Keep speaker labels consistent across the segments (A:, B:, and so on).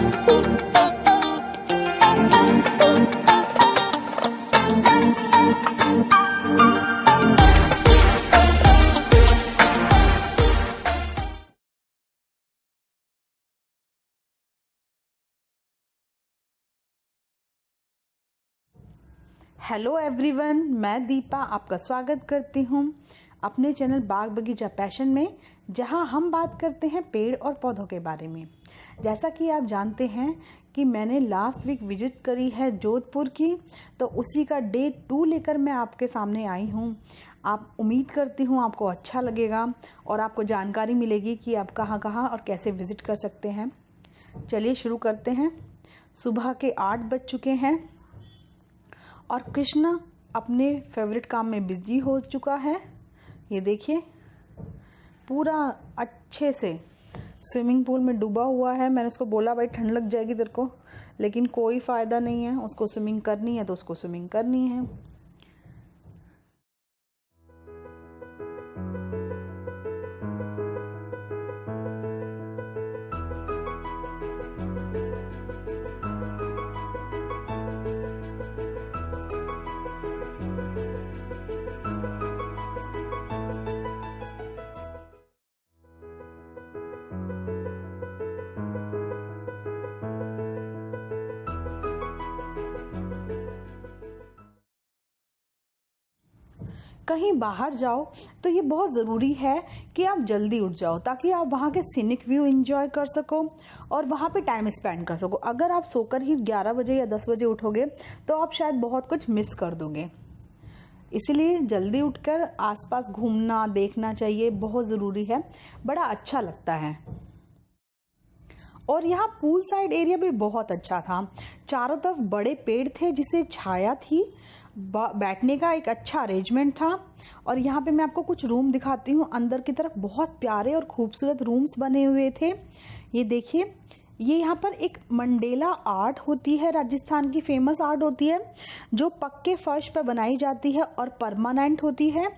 A: Hello everyone, मैं दीपा आपका स्वागत करती हूँ अपने चैनल बाग बगीचा पैशन में, जहाँ हम बात करते हैं पेड़ और पौधों के बारे में। जैसा कि आप जानते हैं कि मैंने लास्ट वीक विजिट करी है जोधपुर की, तो उसी का डे 2 लेकर मैं आपके सामने आई हूँ। आप उम्मीद करती हूँ आपको अच्छा लगेगा और आपको जानकारी मिलेगी कि आप कहाँ कहाँ और कैसे विजिट कर सकते हैं। चलिए शुरू करते हैं। सुबह के 8 बज चुके हैं और कृष्णा अपने फेवरेट काम में बिजी हो चुका है। ये देखिए, पूरा अच्छे से स्विमिंग पूल में डूबा हुआ है। मैंने उसको बोला भाई ठंड लग जाएगी तेरे को, लेकिन कोई फ़ायदा नहीं है। उसको स्विमिंग करनी है तो उसको स्विमिंग करनी है। कहीं बाहर जाओ तो ये बहुत ज़रूरी है कि आप जल्दी उठ जाओ, ताकि आप वहाँ के सीनिक व्यू एंजॉय कर सको और वहाँ पे टाइम स्पेंड कर सको। अगर आप सोकर ही 11 बजे या 10 बजे उठोगे तो आप शायद बहुत कुछ मिस कर दोगे। इसलिए जल्दी उठकर आसपास घूमना देखना चाहिए, बहुत ज़रूरी है, बड़ा अच्छा लगता है। और यहाँ पूल साइड एरिया भी बहुत अच्छा था। चारों तरफ बड़े पेड़ थे जिससे छाया थी, बैठने का एक अच्छा अरेंजमेंट था। और यहाँ पे मैं आपको कुछ रूम दिखाती हूँ। अंदर की तरफ बहुत प्यारे और खूबसूरत रूम्स बने हुए थे। ये देखिए, ये यहाँ पर एक मंडेला आर्ट होती है, राजस्थान की फेमस आर्ट होती है, जो पक्के फर्श पर बनाई जाती है और परमानेंट होती है।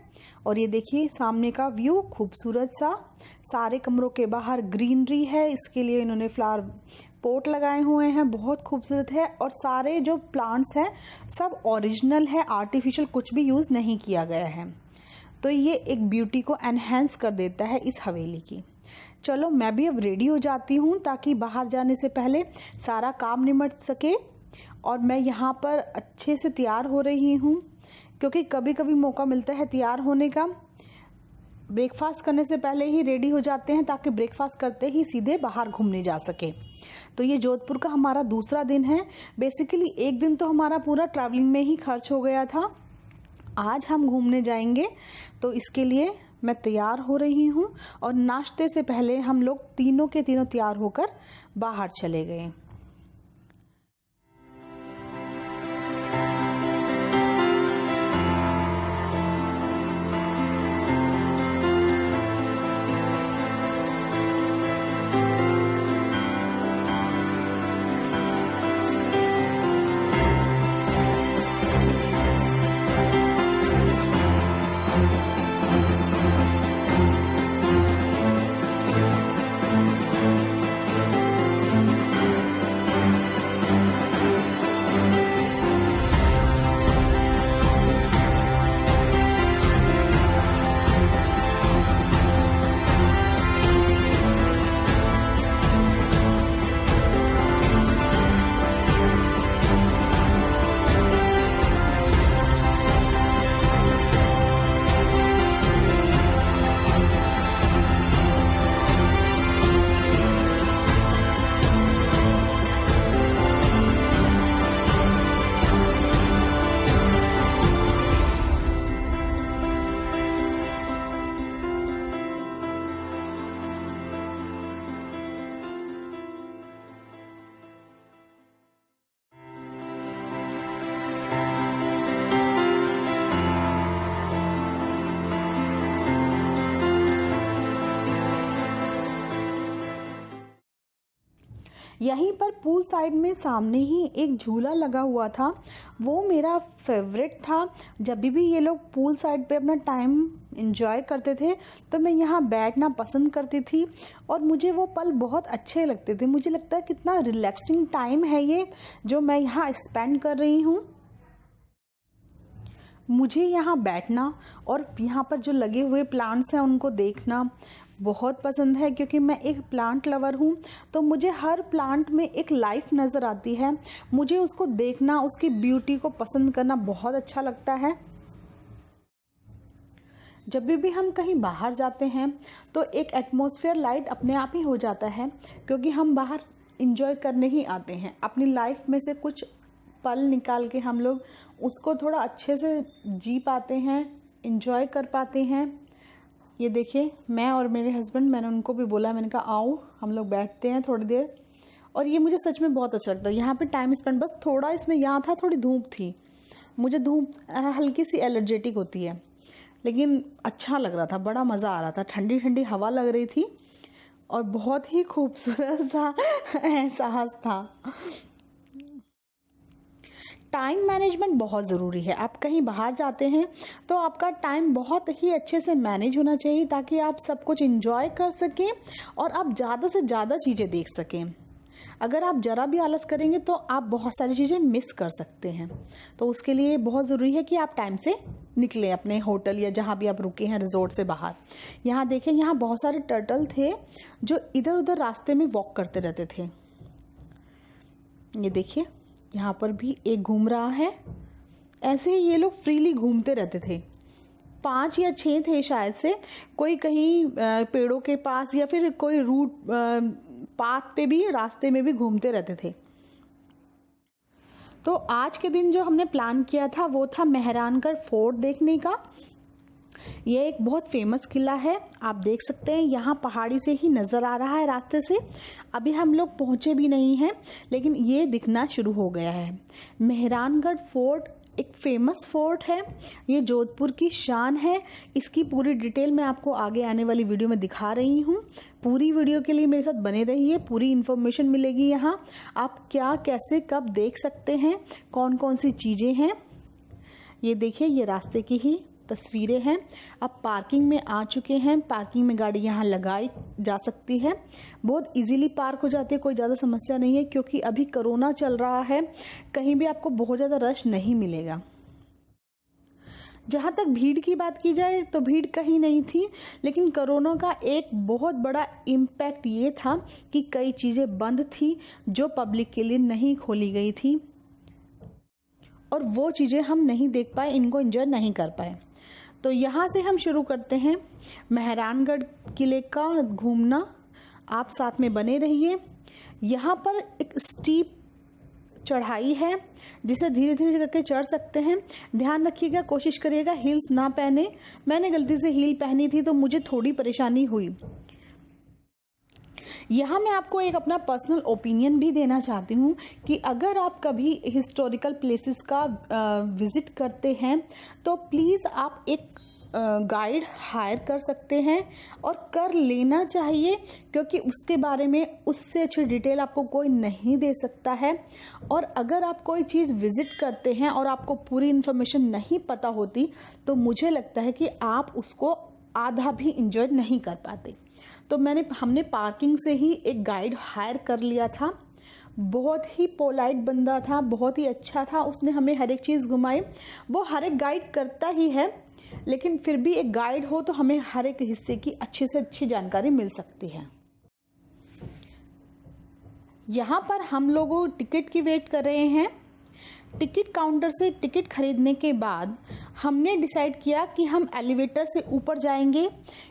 A: और ये देखिए सामने का व्यू खूबसूरत सा, सारे कमरों के बाहर ग्रीनरी है, इसके लिए इन्होंने फ्लावर पोट लगाए हुए हैं, बहुत खूबसूरत है। और सारे जो प्लांट्स हैं सब ओरिजिनल है, आर्टिफिशियल कुछ भी यूज़ नहीं किया गया है। तो ये एक ब्यूटी को एनहेंस कर देता है इस हवेली की। चलो मैं भी अब रेडी हो जाती हूँ, ताकि बाहर जाने से पहले सारा काम निमट सके। और मैं यहाँ पर अच्छे से तैयार हो रही हूँ, क्योंकि कभी कभी मौका मिलता है तैयार होने का। ब्रेकफास्ट करने से पहले ही रेडी हो जाते हैं, ताकि ब्रेकफास्ट करते ही सीधे बाहर घूमने जा सके। तो ये जोधपुर का हमारा दूसरा दिन है। बेसिकली एक दिन तो हमारा पूरा ट्रैवलिंग में ही खर्च हो गया था। आज हम घूमने जाएंगे, तो इसके लिए मैं तैयार हो रही हूँ। और नाश्ते से पहले हम लोग तीनों के तीनों तैयार होकर बाहर चले गए। यहीं पर पूल साइड में सामने ही एक झूला लगा हुआ था, वो मेरा फेवरेट था। जब भी ये लोग पूल साइड पे अपना टाइम एंजॉय करते थे तो मैं यहाँ बैठना पसंद करती थी और मुझे वो पल बहुत अच्छे लगते थे। मुझे लगता है कितना रिलैक्सिंग टाइम है ये जो मैं यहाँ स्पेंड कर रही हूँ। मुझे यहाँ बैठना और यहाँ पर जो लगे हुए प्लांट्स हैं उनको देखना बहुत पसंद है, क्योंकि मैं एक प्लांट लवर हूँ। तो मुझे हर प्लांट में एक लाइफ नज़र आती है, मुझे उसको देखना, उसकी ब्यूटी को पसंद करना बहुत अच्छा लगता है। जब भी हम कहीं बाहर जाते हैं तो एक एटमॉस्फेयर लाइट अपने आप ही हो जाता है, क्योंकि हम बाहर इंजॉय करने ही आते हैं। अपनी लाइफ में से कुछ पल निकाल के हम लोग उसको थोड़ा अच्छे से जी पाते हैं, इंजॉय कर पाते हैं। ये देखिए, मैं और मेरे हस्बैंड, मैंने उनको भी बोला, मैंने कहा आओ हम लोग बैठते हैं थोड़ी देर। और ये मुझे सच में बहुत अच्छा लगता है यहाँ पे टाइम स्पेंड। बस थोड़ा इसमें यहाँ था, थोड़ी धूप थी, मुझे धूप हल्की सी एलर्जेटिक होती है, लेकिन अच्छा लग रहा था, बड़ा मज़ा आ रहा था, ठंडी ठंडी हवा लग रही थी और बहुत ही खूबसूरत सा एहसास था। टाइम मैनेजमेंट बहुत ज़रूरी है। आप कहीं बाहर जाते हैं तो आपका टाइम बहुत ही अच्छे से मैनेज होना चाहिए, ताकि आप सब कुछ एंजॉय कर सकें और आप ज़्यादा से ज़्यादा चीज़ें देख सकें। अगर आप ज़रा भी आलस करेंगे तो आप बहुत सारी चीज़ें मिस कर सकते हैं। तो उसके लिए बहुत ज़रूरी है कि आप टाइम से निकलें अपने होटल या जहाँ भी आप रुके हैं रिजॉर्ट से बाहर। यहाँ देखें, यहाँ बहुत सारे टर्टल थे जो इधर उधर रास्ते में वॉक करते रहते थे। ये देखिए, यहाँ पर भी एक घूम रहा है। ऐसे ही ये लोग फ्रीली घूमते रहते थे। 5 या 6 थे शायद से, कोई कहीं पेड़ों के पास या फिर कोई रूट पाथ पे भी, रास्ते में भी घूमते रहते थे। तो आज के दिन जो हमने प्लान किया था वो था मेहरानगढ़ फोर्ट देखने का। ये एक बहुत फेमस किला है, आप देख सकते हैं, यहाँ पहाड़ी से ही नज़र आ रहा है रास्ते से। अभी हम लोग पहुँचे भी नहीं हैं, लेकिन ये दिखना शुरू हो गया है। मेहरानगढ़ फोर्ट एक फेमस फोर्ट है, ये जोधपुर की शान है। इसकी पूरी डिटेल मैं आपको आगे आने वाली वीडियो में दिखा रही हूँ। पूरी वीडियो के लिए मेरे साथ बने रहिए, पूरी इन्फॉर्मेशन मिलेगी यहाँ। आप क्या, कैसे, कब देख सकते हैं, कौन कौन सी चीज़ें हैं। ये देखिए, ये रास्ते की ही तस्वीरें हैं। अब पार्किंग में आ चुके हैं, पार्किंग में गाड़ी यहाँ लगाई जा सकती है, बहुत इजीली पार्क हो जाती है, कोई ज़्यादा समस्या नहीं है, क्योंकि अभी कोरोना चल रहा है, कहीं भी आपको बहुत ज़्यादा रश नहीं मिलेगा। जहाँ तक भीड़ की बात की जाए तो भीड़ कहीं नहीं थी, लेकिन कोरोना का एक बहुत बड़ा इम्पैक्ट ये था कि कई चीज़ें बंद थी जो पब्लिक के लिए नहीं खोली गई थी, और वो चीज़ें हम नहीं देख पाए, इनको एंजॉय नहीं कर पाए। तो यहाँ से हम शुरू करते हैं मेहरानगढ़ किले का घूमना। आप साथ में बने रहिए। यहाँ पर एक स्टीप चढ़ाई है जिसे धीरे धीरे करके चढ़ सकते हैं। ध्यान रखिएगा, कोशिश करिएगा हील्स ना पहने। मैंने गलती से हील पहनी थी तो मुझे थोड़ी परेशानी हुई। यहाँ मैं आपको एक अपना पर्सनल ओपिनियन भी देना चाहती हूँ कि अगर आप कभी हिस्टोरिकल प्लेसेस का विजिट करते हैं तो प्लीज़ आप एक गाइड हायर कर सकते हैं, और कर लेना चाहिए, क्योंकि उसके बारे में उससे अच्छी डिटेल आपको कोई नहीं दे सकता है। और अगर आप कोई चीज़ विजिट करते हैं और आपको पूरी इन्फॉर्मेशन नहीं पता होती तो मुझे लगता है कि आप उसको आधा भी इंजॉय नहीं कर पाते। तो हमने पार्किंग से ही एक गाइड हायर कर लिया था। बहुत ही पोलाइट बंदा था, बहुत ही अच्छा था, उसने हमें हर एक चीज़ घुमाई। वो हर एक गाइड करता ही है, लेकिन फिर भी एक गाइड हो तो हमें हर एक हिस्से की अच्छी से अच्छी जानकारी मिल सकती है। यहाँ पर हम लोग टिकट की वेट कर रहे हैं। टिकट काउंटर से टिकट खरीदने के बाद हमने डिसाइड किया कि हम एलिवेटर से ऊपर जाएंगे,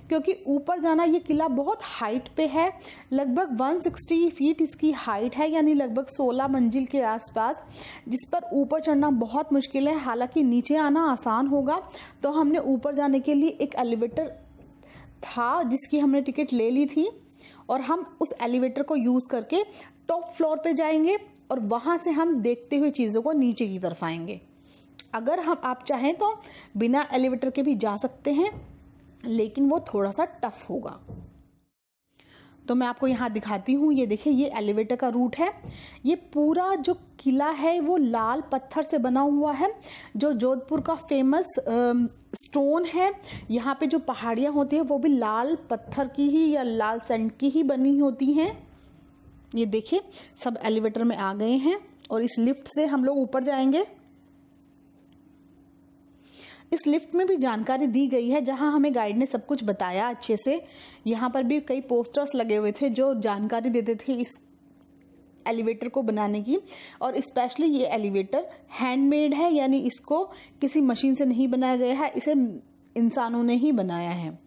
A: क्योंकि ऊपर जाना, ये किला बहुत हाइट पे है, लगभग 160 फीट इसकी हाइट है, यानी लगभग 16 मंजिल के आसपास, जिस पर ऊपर चढ़ना बहुत मुश्किल है। हालांकि नीचे आना आसान होगा। तो हमने ऊपर जाने के लिए एक एलिवेटर था जिसकी हमने टिकट ले ली थी, और हम उस एलिवेटर को यूज करके टॉप फ्लोर पे जाएंगे और वहां से हम देखते हुए चीजों को नीचे की तरफ आएंगे। अगर आप चाहें तो बिना एलिवेटर के भी जा सकते हैं, लेकिन वो थोड़ा सा टफ होगा। तो मैं आपको यहाँ दिखाती हूँ। ये देखिए, ये एलिवेटर का रूट है। ये पूरा जो किला है वो लाल पत्थर से बना हुआ है, जो जोधपुर का फेमस स्टोन है। यहाँ पे जो पहाड़ियाँ होती हैं वो भी लाल पत्थर की ही या लाल सैंड की ही बनी होती हैं। ये देखिए, सब एलिवेटर में आ गए हैं और इस लिफ्ट से हम लोग ऊपर जाएंगे। इस लिफ्ट में भी जानकारी दी गई है, जहां हमें गाइड ने सब कुछ बताया अच्छे से। यहाँ पर भी कई पोस्टर्स लगे हुए थे जो जानकारी देते थे इस एलिवेटर को बनाने की। और स्पेशली ये एलिवेटर हैंडमेड है, यानी इसको किसी मशीन से नहीं बनाया गया है, इसे इंसानों ने ही बनाया है।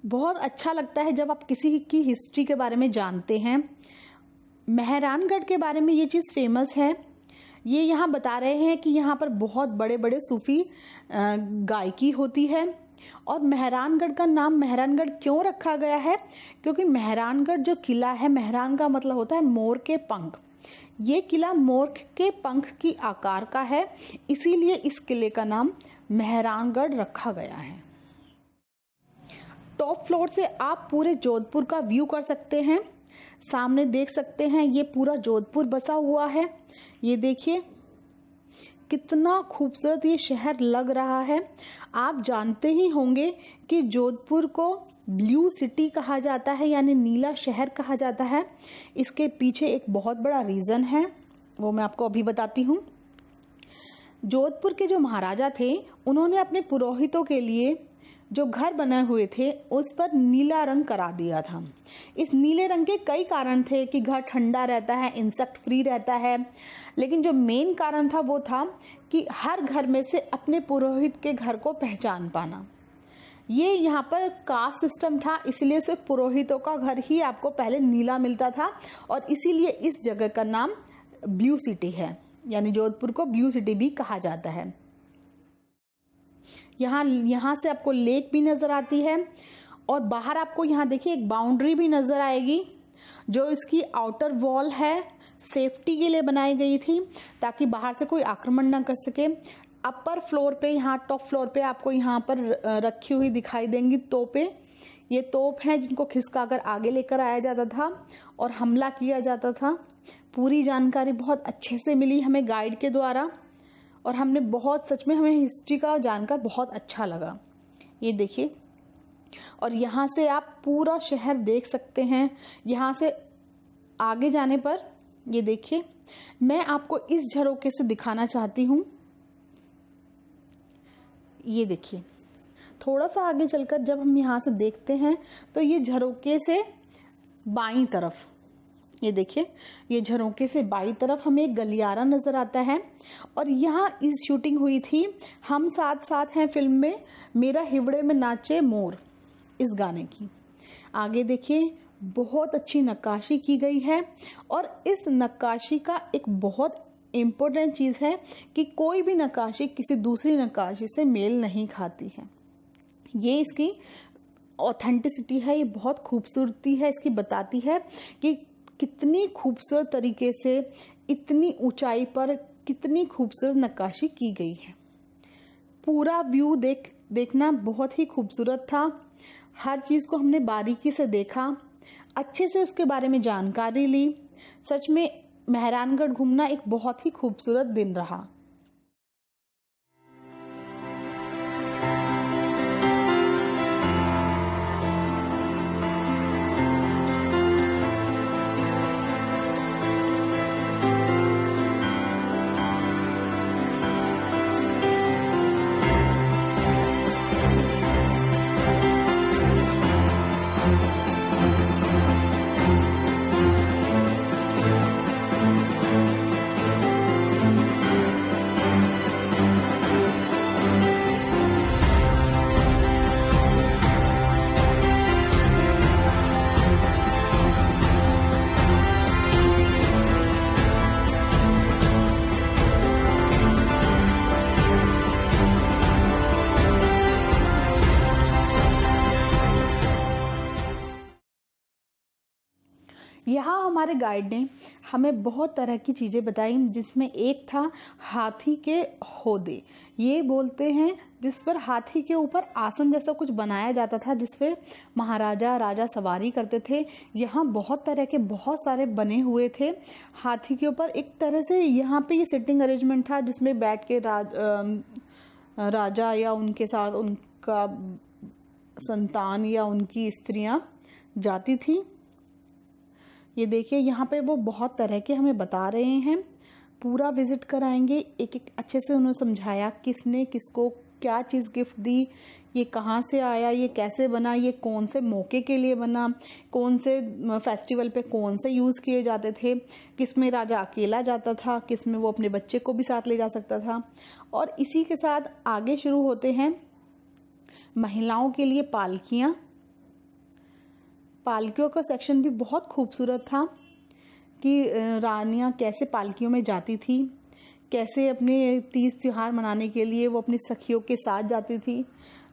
A: बहुत अच्छा लगता है जब आप किसी की हिस्ट्री के बारे में जानते हैं। मेहरानगढ़ के बारे में ये चीज़ फेमस है। ये यहाँ बता रहे हैं कि यहाँ पर बहुत बड़े बड़े सूफी गायकी होती है। और मेहरानगढ़ का नाम मेहरानगढ़ क्यों रखा गया है? क्योंकि मेहरानगढ़ जो किला है, मेहरान का मतलब होता है मोर के पंख। ये किला मोर के पंख की आकार का है, इसीलिए इस किले का नाम मेहरानगढ़ रखा गया है। टॉप फ्लोर से आप पूरे जोधपुर का व्यू कर सकते हैं। सामने देख सकते हैं ये पूरा जोधपुर बसा हुआ है। ये देखिए कितना खूबसूरत ये शहर लग रहा है। आप जानते ही होंगे कि जोधपुर को ब्लू सिटी कहा जाता है, यानी नीला शहर कहा जाता है। इसके पीछे एक बहुत बड़ा रीजन है, वो मैं आपको अभी बताती हूँ। जोधपुर के जो महाराजा थे, उन्होंने अपने पुरोहितों के लिए जो घर बने हुए थे उस पर नीला रंग करा दिया था। इस नीले रंग के कई कारण थे कि घर ठंडा रहता है, इंसेक्ट फ्री रहता है, लेकिन जो मेन कारण था वो था कि हर घर में से अपने पुरोहित के घर को पहचान पाना। ये यहाँ पर कास्ट सिस्टम था, इसलिए सिर्फ पुरोहितों का घर ही आपको पहले नीला मिलता था, और इसीलिए इस जगह का नाम ब्लू सिटी है, यानी जोधपुर को ब्लू सिटी भी कहा जाता है। यहाँ से आपको लेक भी नजर आती है, और बाहर आपको यहाँ देखिए एक बाउंड्री भी नजर आएगी, जो इसकी आउटर वॉल है, सेफ्टी के लिए बनाई गई थी ताकि बाहर से कोई आक्रमण ना कर सके। अपर फ्लोर पे, यहाँ टॉप फ्लोर पे आपको यहाँ पर रखी हुई दिखाई देंगी तोपें। ये तोप हैं जिनको खिसकाकर आगे लेकर आया जाता था और हमला किया जाता था। पूरी जानकारी बहुत अच्छे से मिली हमें गाइड के द्वारा, और हमने बहुत, सच में हमें हिस्ट्री का जानकर बहुत अच्छा लगा। ये देखिए, और यहाँ से आप पूरा शहर देख सकते हैं। यहाँ से आगे जाने पर ये देखिए, मैं आपको इस झरोखे से दिखाना चाहती हूँ। ये देखिए, थोड़ा सा आगे चलकर जब हम यहाँ से देखते हैं तो ये झरोखे से बाईं तरफ, ये देखिए, ये झरोखे से बाईं तरफ हमें एक गलियारा नजर आता है, और यहाँ इस शूटिंग हुई थी हम साथ साथ हैं फिल्म में, मेरा हिवड़े में नाचे मोर, इस गाने की। आगे देखिए, बहुत अच्छी नक्काशी की गई है, और इस नक्काशी का एक बहुत इम्पोर्टेंट चीज है कि कोई भी नक्काशी किसी दूसरी नक्काशी से मेल नहीं खाती है। ये इसकी ऑथेंटिसिटी है, ये बहुत खूबसूरती है इसकी, बताती है कि कितनी खूबसूरत तरीके से इतनी ऊंचाई पर कितनी खूबसूरत नक्काशी की गई है। पूरा व्यू देखना बहुत ही खूबसूरत था। हर चीज को हमने बारीकी से देखा, अच्छे से उसके बारे में जानकारी ली। सच में मेहरानगढ़ घूमना एक बहुत ही खूबसूरत दिन रहा। यहाँ हमारे गाइड ने हमें बहुत तरह की चीज़ें बताई, जिसमें एक था हाथी के होदे। ये बोलते हैं जिस पर हाथी के ऊपर आसन जैसा कुछ बनाया जाता था, जिस पे महाराजा राजा सवारी करते थे। यहाँ बहुत तरह के बहुत सारे बने हुए थे हाथी के ऊपर। एक तरह से यहाँ पे ये सिटिंग अरेंजमेंट था, जिसमें बैठ के राजा या उनके साथ उनका संतान या उनकी स्त्रियां जाती थी। ये देखिए यहाँ पे वो बहुत तरह के हमें बता रहे हैं। पूरा विजिट कराएंगे, एक एक अच्छे से उन्होंने समझाया किसने किसको क्या चीज़ गिफ्ट दी, ये कहाँ से आया, ये कैसे बना, ये कौन से मौके के लिए बना, कौन से फेस्टिवल पे कौन से यूज़ किए जाते थे, किसमें राजा अकेला जाता था, किसमें वो अपने बच्चे को भी साथ ले जा सकता था। और इसी के साथ आगे शुरू होते हैं महिलाओं के लिए पालकियाँ। पालकियों का सेक्शन भी बहुत खूबसूरत था कि रानियां कैसे पालकियों में जाती थी, कैसे अपने तीज त्योहार मनाने के लिए वो अपनी सखियों के साथ जाती थी,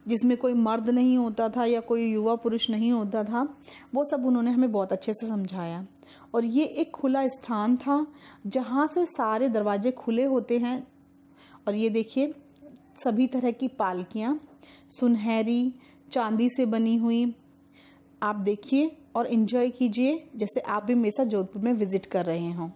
A: जिसमें कोई मर्द नहीं होता था या कोई युवा पुरुष नहीं होता था। वो सब उन्होंने हमें बहुत अच्छे से समझाया। और ये एक खुला स्थान था जहाँ से सारे दरवाजे खुले होते हैं। और ये देखिए सभी तरह की पालकियाँ सुनहरी चांदी से बनी हुई, आप देखिए और एंजॉय कीजिए जैसे आप भी मेरे साथ जोधपुर में विजिट कर रहे हों।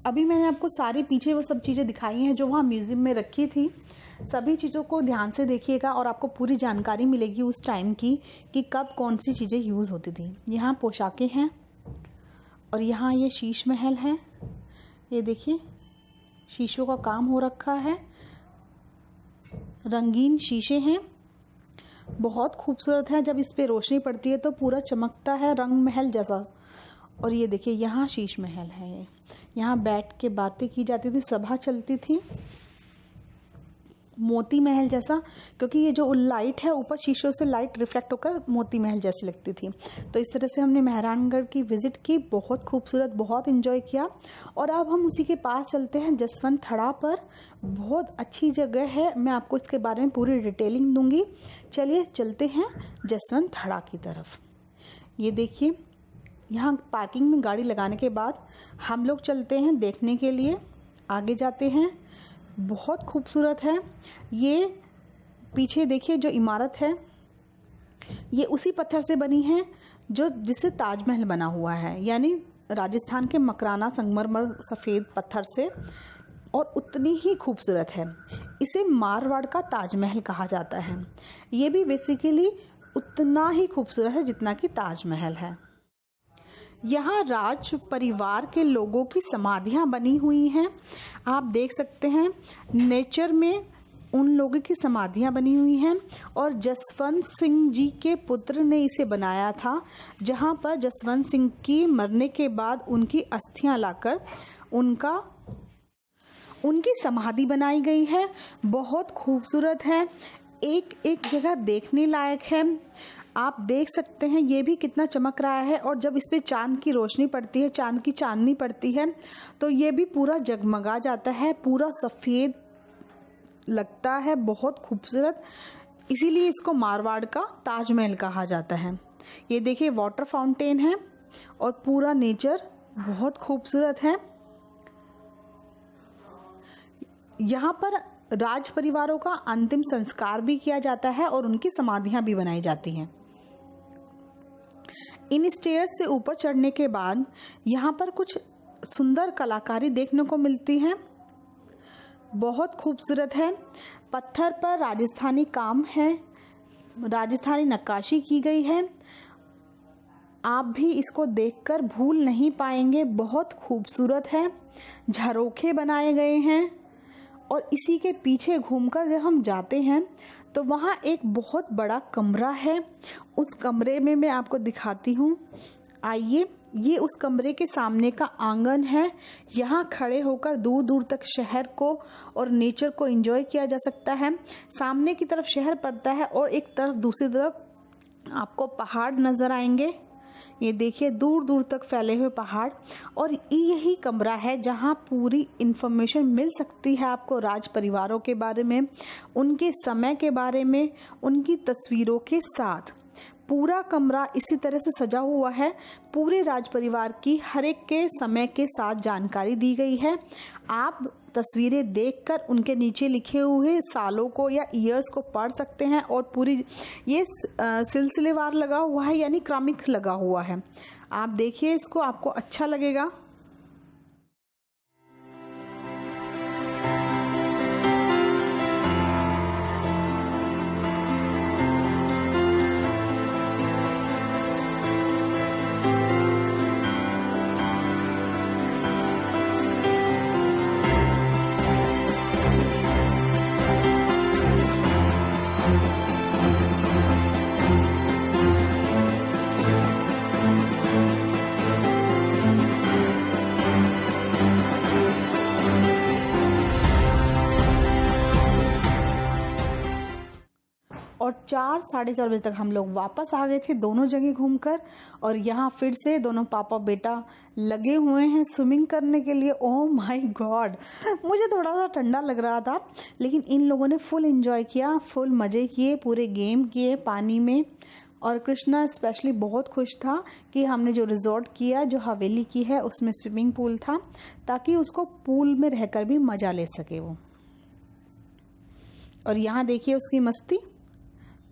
A: अभी मैंने आपको सारी पीछे वो सब चीज़ें दिखाई हैं जो वहाँ म्यूजियम में रखी थी। सभी चीज़ों को ध्यान से देखिएगा और आपको पूरी जानकारी मिलेगी उस टाइम की कि कब कौन सी चीज़ें यूज़ होती थी। यहाँ पोशाकें हैं और यहाँ ये शीश महल है। ये देखिए शीशों का काम हो रखा है, रंगीन शीशे हैं, बहुत खूबसूरत है। जब इस पे रोशनी पड़ती है तो पूरा चमकता है रंग महल जैसा। और ये देखिए यहाँ शीश महल है, यहाँ बैठ के बातें की जाती थी, सभा चलती थी, मोती महल जैसा, क्योंकि ये जो लाइट है ऊपर शीशों से लाइट रिफ्लेक्ट होकर मोती महल जैसी लगती थी। तो इस तरह से हमने मेहरानगढ़ की विजिट की, बहुत खूबसूरत, बहुत एंजॉय किया। और अब हम उसी के पास चलते हैं जसवंत थड़ा पर। बहुत अच्छी जगह है, मैं आपको इसके बारे में पूरी डिटेलिंग दूंगी। चलिए चलते हैं जसवंत थड़ा की तरफ। ये देखिए यहाँ पार्किंग में गाड़ी लगाने के बाद हम लोग चलते हैं देखने के लिए, आगे जाते हैं। बहुत खूबसूरत है। ये पीछे देखिए जो इमारत है ये उसी पत्थर से बनी है जो जिससे ताजमहल बना हुआ है, यानी राजस्थान के मकराना संगमरमर सफ़ेद पत्थर से, और उतनी ही खूबसूरत है। इसे मारवाड़ का ताजमहल कहा जाता है। ये भी बेसिकली उतना ही खूबसूरत है जितना कि ताजमहल है। यहाँ राज परिवार के लोगों की समाधियाँ बनी हुई हैं, आप देख सकते हैं। नेचर में उन लोगों की समाधियाँ बनी हुई हैं और जसवंत सिंह जी के पुत्र ने इसे बनाया था, जहाँ पर जसवंत सिंह की मरने के बाद उनकी अस्थियाँ लाकर उनकी समाधि बनाई गई है। बहुत खूबसूरत है, एक एक जगह देखने लायक है। आप देख सकते हैं ये भी कितना चमक रहा है, और जब इस पे चांद की रोशनी पड़ती है, चांद की चांदनी पड़ती है, तो ये भी पूरा जगमगा जाता है, पूरा सफ़ेद लगता है, बहुत खूबसूरत। इसीलिए इसको मारवाड़ का ताजमहल कहा जाता है। ये देखिए वाटर फाउंटेन है और पूरा नेचर बहुत खूबसूरत है। यहाँ पर राज परिवारों का अंतिम संस्कार भी किया जाता है और उनकी समाधियां भी बनाई जाती हैं। इन स्टेयर्स से ऊपर चढ़ने के बाद यहाँ पर कुछ सुंदर कलाकारी देखने को मिलती है, बहुत खूबसूरत है। पत्थर पर राजस्थानी काम है, राजस्थानी नक्काशी की गई है। आप भी इसको देखकर भूल नहीं पाएंगे, बहुत खूबसूरत है। झरोखे बनाए गए हैं और इसी के पीछे घूमकर जब हम जाते हैं तो वहाँ एक बहुत बड़ा कमरा है। उस कमरे में मैं आपको दिखाती हूँ, आइए। ये उस कमरे के सामने का आंगन है। यहाँ खड़े होकर दूर दूर तक शहर को और नेचर को एंजॉय किया जा सकता है। सामने की तरफ शहर पड़ता है और एक तरफ दूसरी तरफ आपको पहाड़ नजर आएंगे। ये देखिए दूर दूर तक फैले हुए पहाड़। और यही कमरा है जहाँ पूरी इंफॉर्मेशन मिल सकती है आपको राज परिवारों के बारे में, उनके समय के बारे में, उनकी तस्वीरों के साथ। पूरा कमरा इसी तरह से सजा हुआ है। पूरे राज परिवार की हर एक के समय के साथ जानकारी दी गई है। आप तस्वीरें देखकर उनके नीचे लिखे हुए सालों को या ईयर्स को पढ़ सकते हैं। और पूरी ये सिलसिलेवार लगा हुआ है, यानी क्रमिक लगा हुआ है। आप देखिए इसको, आपको अच्छा लगेगा। और 4 साढ़े 4 बजे तक हम लोग वापस आ गए थे दोनों जगह घूमकर। और यहाँ फिर से दोनों पापा बेटा लगे हुए हैं स्विमिंग करने के लिए। ओह माय गॉड, मुझे थोड़ा सा ठंडा लग रहा था, लेकिन इन लोगों ने फुल एंजॉय किया, फुल मजे किए, पूरे गेम किए पानी में। और कृष्णा स्पेशली बहुत खुश था कि हमने जो रिजॉर्ट किया, जो हवेली की है, उसमें स्विमिंग पूल था, ताकि उसको पूल में रहकर भी मजा ले सके वो। और यहाँ देखिए उसकी मस्ती,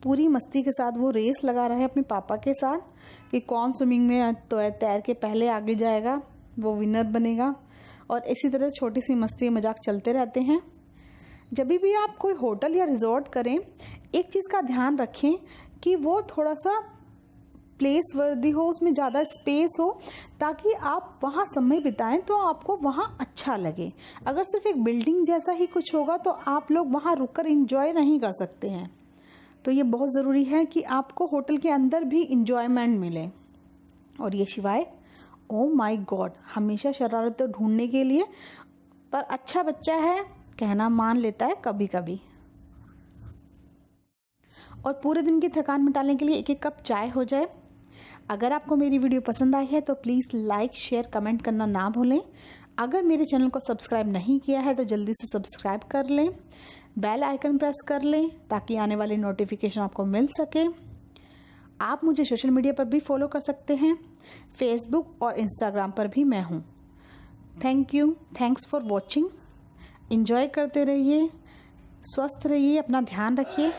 A: पूरी मस्ती के साथ वो रेस लगा रहा है अपने पापा के साथ कि कौन स्विमिंग में तो तैर के पहले आगे जाएगा, वो विनर बनेगा। और इसी तरह छोटी सी मस्ती मजाक चलते रहते हैं। जब भी आप कोई होटल या रिजॉर्ट करें, एक चीज़ का ध्यान रखें कि वो थोड़ा सा प्लेस वर्दी हो, उसमें ज़्यादा स्पेस हो, ताकि आप वहाँ समय बिताएं तो आपको वहाँ अच्छा लगे। अगर सिर्फ एक बिल्डिंग जैसा ही कुछ होगा तो आप लोग वहाँ रुककर इंजॉय नहीं कर सकते हैं। तो ये बहुत ज़रूरी है कि आपको होटल के अंदर भी इंजॉयमेंट मिले। और ये शिवाय, ओ माय गॉड, हमेशा शरारत ढूंढने के लिए, पर अच्छा बच्चा है, कहना मान लेता है कभी कभी। और पूरे दिन की थकान मिटाने के लिए एक एक कप चाय हो जाए। अगर आपको मेरी वीडियो पसंद आई है तो प्लीज़ लाइक शेयर कमेंट करना ना भूलें। अगर मेरे चैनल को सब्सक्राइब नहीं किया है तो जल्दी से सब्सक्राइब कर लें, बेल आइकन प्रेस कर लें ताकि आने वाली नोटिफिकेशन आपको मिल सके। आप मुझे सोशल मीडिया पर भी फॉलो कर सकते हैं, फेसबुक और इंस्टाग्राम पर भी मैं हूँ। Thanks for watching. एंजॉय करते रहिए, स्वस्थ रहिए, अपना ध्यान रखिए।